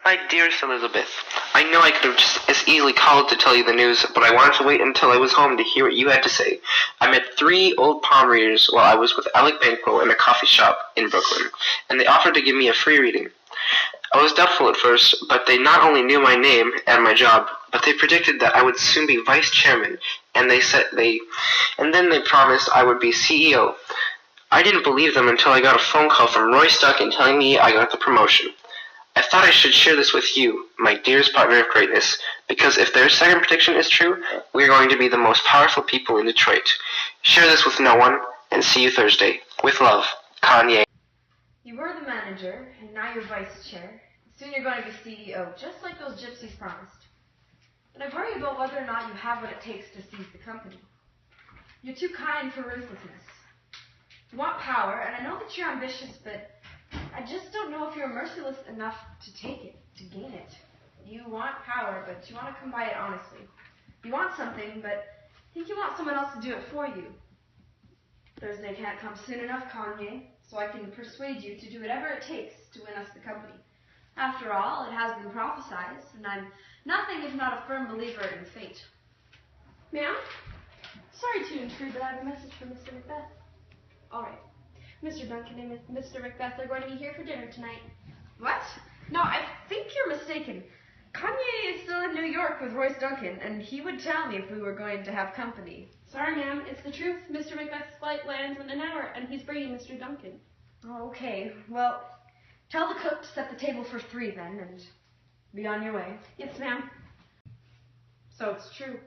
My dearest Elizabeth, I know I could have just as easily called to tell you the news, but I wanted to wait until I was home to hear what you had to say. I met 3 old palm readers while I was with Alec Banquo in a coffee shop in Brooklyn, and they offered to give me a free reading. I was doubtful at first, but they not only knew my name and my job, but they predicted that I would soon be vice chairman, and then they promised I would be CEO. I didn't believe them until I got a phone call from Royce Duncan telling me I got the promotion. I thought I should share this with you, my dearest partner of greatness, because if their second prediction is true, we are going to be the most powerful people in Detroit. Share this with no one, and see you Thursday. With love, Kanye. You were the manager, and now you're vice chair. Soon you're going to be CEO, just like those gypsies promised. But I worry about whether or not you have what it takes to seize the company. You're too kind for ruthlessness. You want power, and I know that you're ambitious, but I just don't know if you're merciless enough to take it, to gain it. You want power, but you want to come by it honestly. You want something, but think you want someone else to do it for you. Thursday can't come soon enough, Kanye, so I can persuade you to do whatever it takes to win us the company. After all, it has been prophesied, and I'm nothing if not a firm believer in fate. Ma'am? Sorry to intrude, but I have a message from Mr. Macbeth. All right. Mr. Duncan and Mr. Macbeth are going to be here for dinner tonight. What? No, I think you're mistaken. Kanye is still in New York with Royce Duncan, and he would tell me if we were going to have company. Sorry, ma'am. It's the truth. Mr. Macbeth's flight lands in an hour, and he's bringing Mr. Duncan. Oh, okay. Well, tell the cook to set the table for 3 then, and be on your way. Yes, ma'am. So it's true.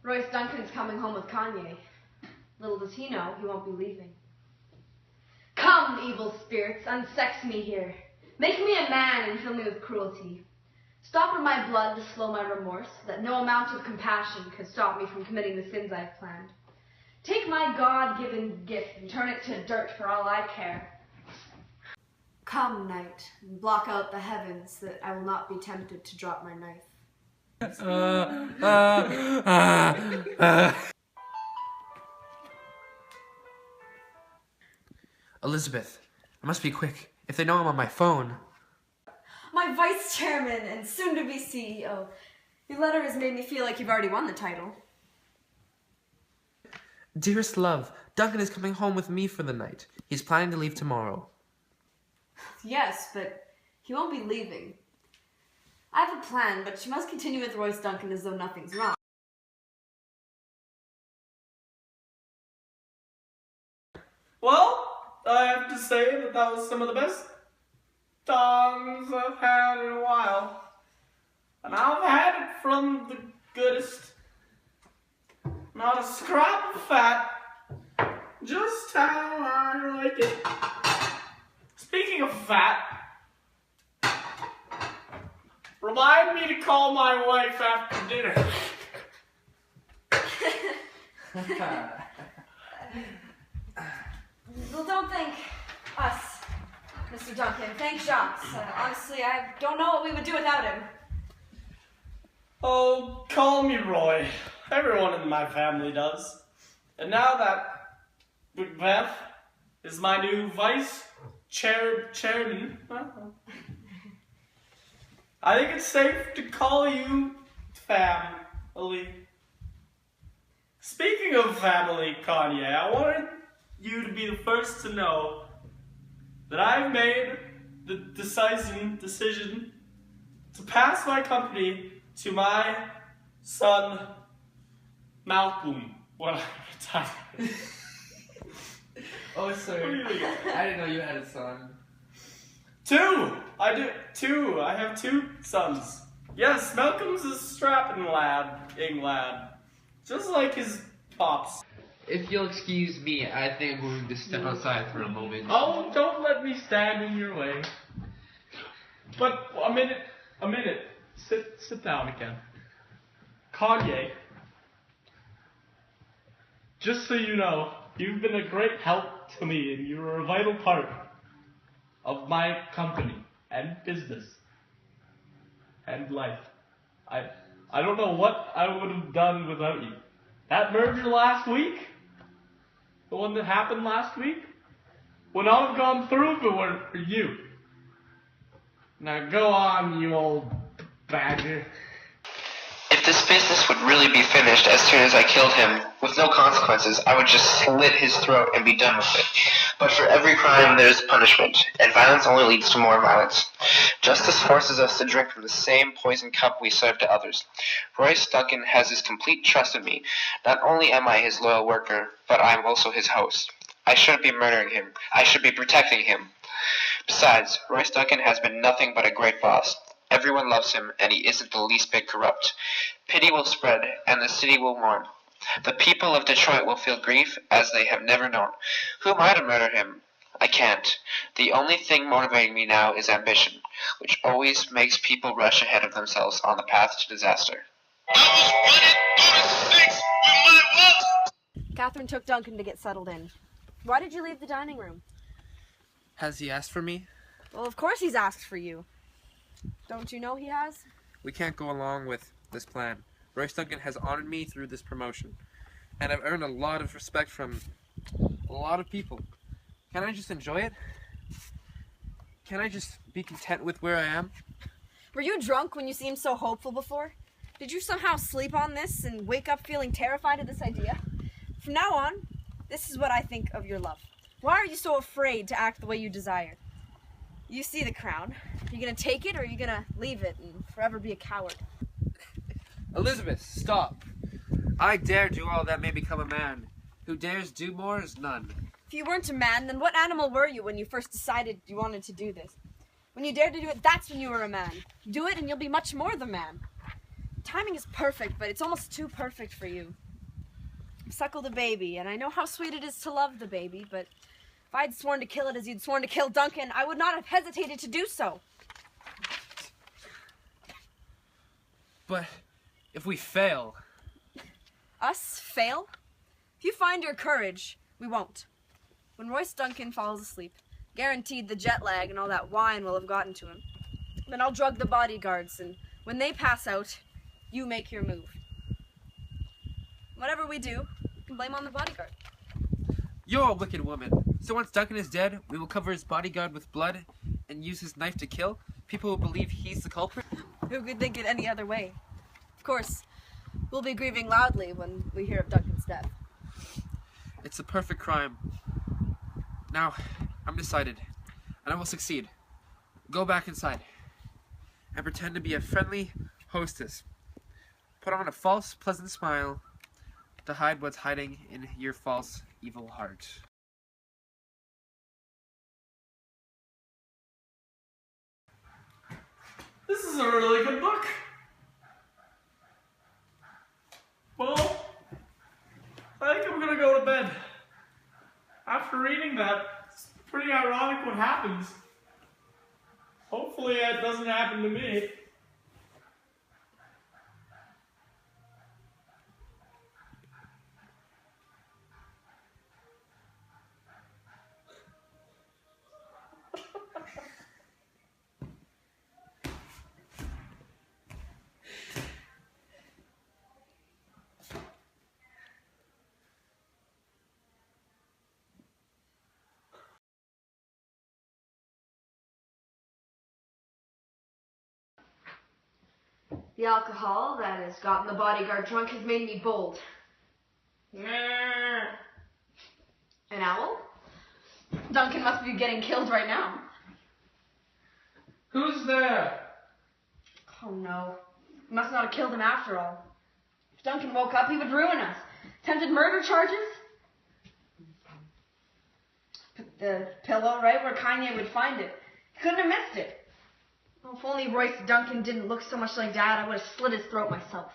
Royce Duncan's coming home with Kanye. Little does he know, he won't be leaving. Come, evil spirits, unsex me here. Make me a man and fill me with cruelty. Stop in my blood to slow my remorse, that no amount of compassion could stop me from committing the sins I've planned. Take my God-given gift and turn it to dirt for all I care. Come, night, and block out the heavens, that I will not be tempted to drop my knife. Elizabeth, I must be quick. If they know I'm on my phone. My vice chairman and soon-to-be CEO. Your letter has made me feel like you've already won the title. Dearest love, Duncan is coming home with me for the night. He's planning to leave tomorrow. Yes, but he won't be leaving. I have a plan, but you must continue with Royce Duncan as though nothing's wrong. Well, I have to say that was some of the best times I've had in a while. And I've had it from the goodest. Not a scrap of fat. Just how I like it. Speaking of fat, remind me to call my wife after dinner. Well, don't thank us, Mr. Duncan. Thank Jacques. Honestly, I don't know what we would do without him. Oh, call me Roy. Everyone in my family does. And now that Macbeth is my new chairman, I think it's safe to call you family. Speaking of family, Kanye, I wanted you to be the first to know that I've made the decisive decision to pass my company to my son, Malcolm, when I retire. Oh, sorry. I didn't know you had a son. 2! I do. 2. I have 2 sons. Yes, Malcolm's a strapping young lad. Just like his pops. If you'll excuse me, I think I'm going to step outside for a moment. Oh, don't let me stand in your way. But a minute. Sit down again. Kanye, just so you know, you've been a great help to me, and you're a vital part of my company and business and life. I don't know what I would have done without you. That merger last week, the one that happened last week, would not have gone through if it weren't for you. Now go on, you old badger. If this business would really be finished as soon as I killed him, with no consequences, I would just slit his throat and be done with it. But for every crime there is punishment, and violence only leads to more violence. Justice forces us to drink from the same poison cup we serve to others. Royce Duncan has his complete trust in me. Not only am I his loyal worker, but I am also his host. I shouldn't be murdering him. I should be protecting him. Besides, Royce Duncan has been nothing but a great boss. Everyone loves him, and he isn't the least bit corrupt. Pity will spread, and the city will mourn. The people of Detroit will feel grief as they have never known. Who am I to murder him? I can't. The only thing motivating me now is ambition, which always makes people rush ahead of themselves on the path to disaster. I was running through the sticks with my wolf. Catherine took Duncan to get settled in. Why did you leave the dining room? Has he asked for me? Well, of course he's asked for you. Don't you know he has? We can't go along with this plan. Royce Duncan has honored me through this promotion, and I've earned a lot of respect from a lot of people. Can I just enjoy it? Can I just be content with where I am? Were you drunk when you seemed so hopeful before? Did you somehow sleep on this and wake up feeling terrified of this idea? From now on, this is what I think of your love. Why are you so afraid to act the way you desire? You see the crown. Are you gonna take it, or are you gonna leave it and forever be a coward? Elizabeth, stop. I dare do all that may become a man. Who dares do more is none. If you weren't a man, then what animal were you when you first decided you wanted to do this? When you dared to do it, that's when you were a man. Do it and you'll be much more than man. Timing is perfect, but it's almost too perfect for you. You suckle the baby, and I know how sweet it is to love the baby, but if I'd sworn to kill it as you'd sworn to kill Duncan, I would not have hesitated to do so. But if we fail... Us fail? If you find your courage, we won't. When Royce Duncan falls asleep, guaranteed the jet lag and all that wine will have gotten to him, then I'll drug the bodyguards, and when they pass out, you make your move. Whatever we do, you can blame on the bodyguard. You're a wicked woman. So once Duncan is dead, we will cover his bodyguard with blood and use his knife to kill? People will believe he's the culprit? Who could think it any other way? Of course, we'll be grieving loudly when we hear of Duncan's death. It's a perfect crime. Now, I'm decided, and I will succeed. Go back inside and pretend to be a friendly hostess. Put on a false, pleasant smile to hide what's hiding in your false, evil heart. This is a really good book. Well, I think I'm gonna go to bed. After reading that, it's pretty ironic what happens. Hopefully it doesn't happen to me. The alcohol that has gotten the bodyguard drunk has made me bold. An owl? Duncan must be getting killed right now. Who's there? Oh no. We must not have killed him after all. If Duncan woke up, he would ruin us. Attempted murder charges? Put the pillow right where Kanye would find it. He couldn't have missed it. Oh, if only Royce Duncan didn't look so much like Dad, I would have slit his throat myself.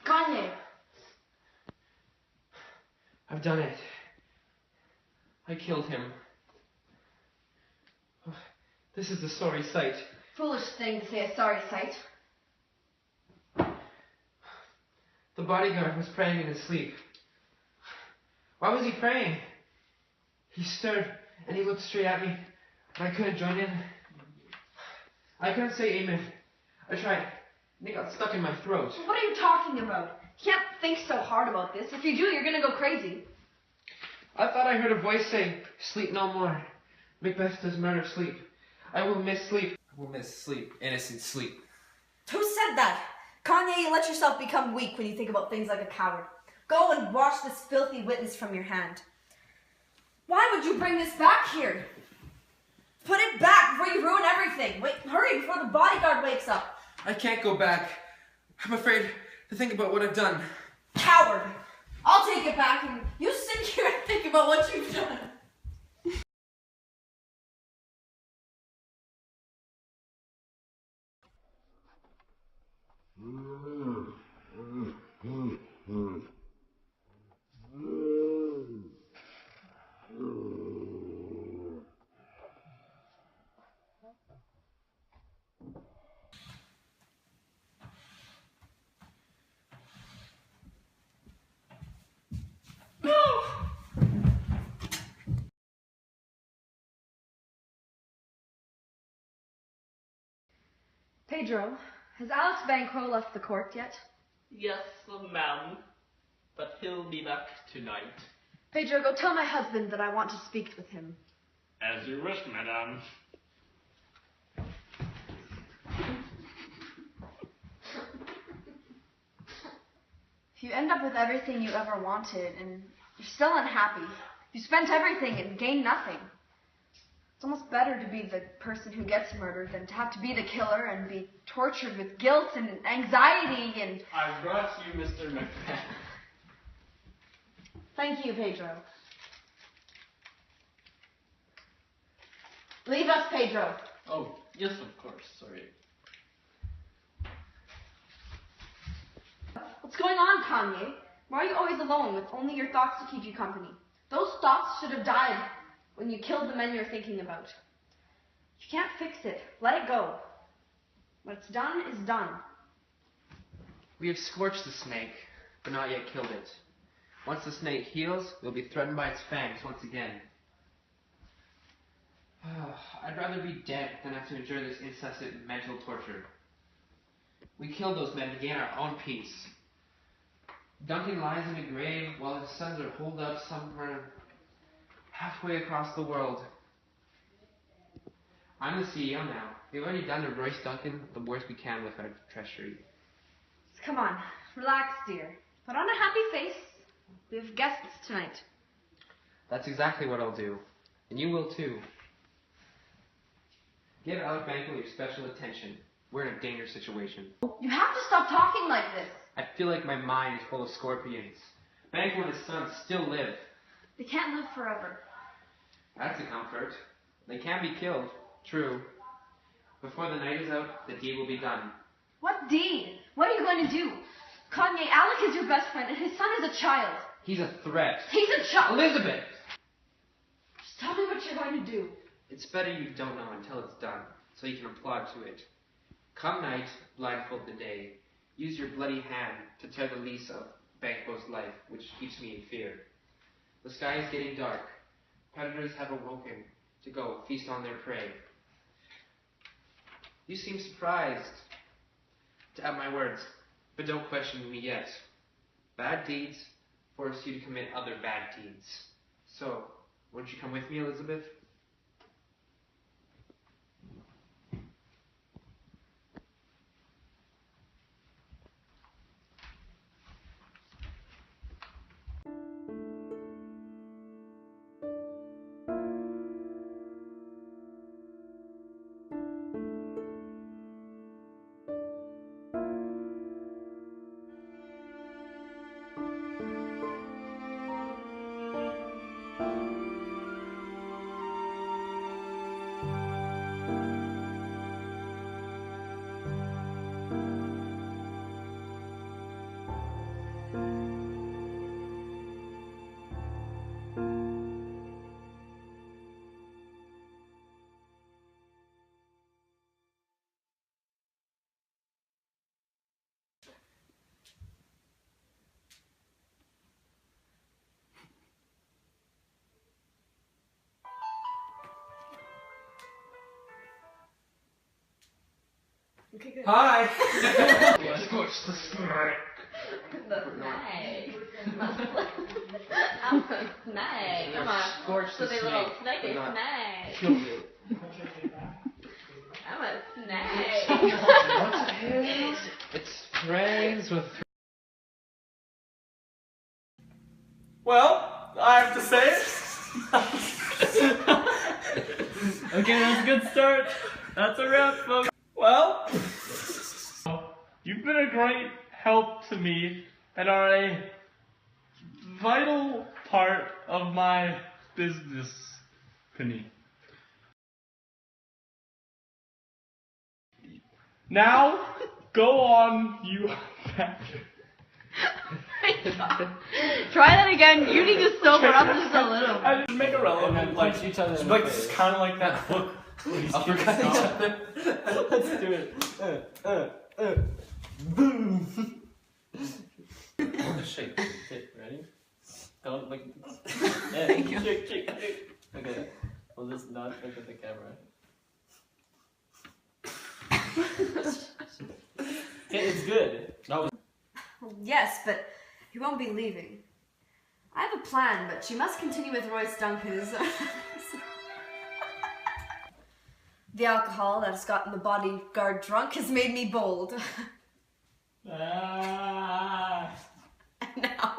Kanye! I've done it. I killed him. This is a sorry sight. Foolish thing to say, a sorry sight. The bodyguard was praying in his sleep. Why was he praying? He stirred and he looked straight at me. I couldn't join in. I couldn't say amen. I tried, and it got stuck in my throat. What are you talking about? You can't think so hard about this. If you do, you're gonna go crazy. I thought I heard a voice say, "Sleep no more. Macbeth does murder sleep." I will miss sleep. I will miss sleep. Innocent sleep. Who said that? Kanye, you let yourself become weak when you think about things like a coward. Go and wash this filthy witness from your hand. Why would you bring this back here? Put it back before you ruin everything. Wait, hurry before the bodyguard wakes up. I can't go back. I'm afraid to think about what I've done. Coward. I'll take it back and you sit here and think about what you've done. Pedro, has Alex Banquo left the court yet? Yes, ma'am. But he'll be back tonight. Pedro, go tell my husband that I want to speak with him. As you wish, madame. If you end up with everything you ever wanted and you're still unhappy, you spent everything and gained nothing. It's almost better to be the person who gets murdered than to have to be the killer and be tortured with guilt and anxiety and... I brought you Mr. Macbeth. Thank you, Pedro. Leave us, Pedro. Oh, yes, of course. Sorry. What's going on, Kanye? Why are you always alone with only your thoughts to keep you company? Those thoughts should have died when you killed the men you're thinking about. You can't fix it. Let it go. What's done is done. We have scorched the snake, but not yet killed it. Once the snake heals, we'll be threatened by its fangs once again. I'd rather be dead than have to endure this incessant mental torture. We killed those men to gain our own peace. Duncan lies in a grave while his sons are holed up somewhere halfway across the world. I'm the CEO now. We've already done to Royce Duncan the worst we can with our treachery. Come on, relax, dear. Put on a happy face. We have guests tonight. That's exactly what I'll do. And you will too. Give Alec Banquo your special attention. We're in a dangerous situation. You have to stop talking like this. I feel like my mind is full of scorpions. Banquo and his sons still live. They can't live forever. That's a comfort. They can be killed, true. Before the night is out, the deed will be done. What deed? What are you going to do? Kanye, Alec is your best friend and his son is a child. He's a threat. He's a child. Elizabeth! Just tell me what you're going to do. It's better you don't know until it's done, so you can applaud to it. Come night, blindfold the day. Use your bloody hand to tear the lease of Banquo's life, which keeps me in fear. The sky is getting dark. Predators have awoken to go feast on their prey. You seem surprised at my words, but don't question me yet. Bad deeds force you to commit other bad deeds. So, won't you come with me, Elizabeth? Okay, good. Hi! Scorch the snake. That's nice. Nice. Come on. Scorch the So they snake, little snake but is not nice. kill you. What is? It's brains with. Well, I have to say. Okay, that's a good start. That's a wrap, folks. Well, you've been a great help to me and are a vital part of my business, Penny. Now, go on, you bastard. Try that again. You need to sober up just a little. I just make a relevant, like, each other. like kind of like that hook. Uppercut each other. Let's do it. Boom. Shake. Okay, ready? Don't like. Yeah, shake. Okay, we'll just not look at the camera. Okay, it's good. No. Yes, but he won't be leaving. I have a plan, but she must continue with Royce Duncan's. The alcohol that has gotten the bodyguard drunk has made me bold. Ah. Now.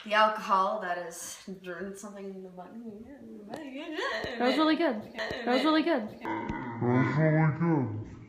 The alcohol that has driven something in the body. That was really good.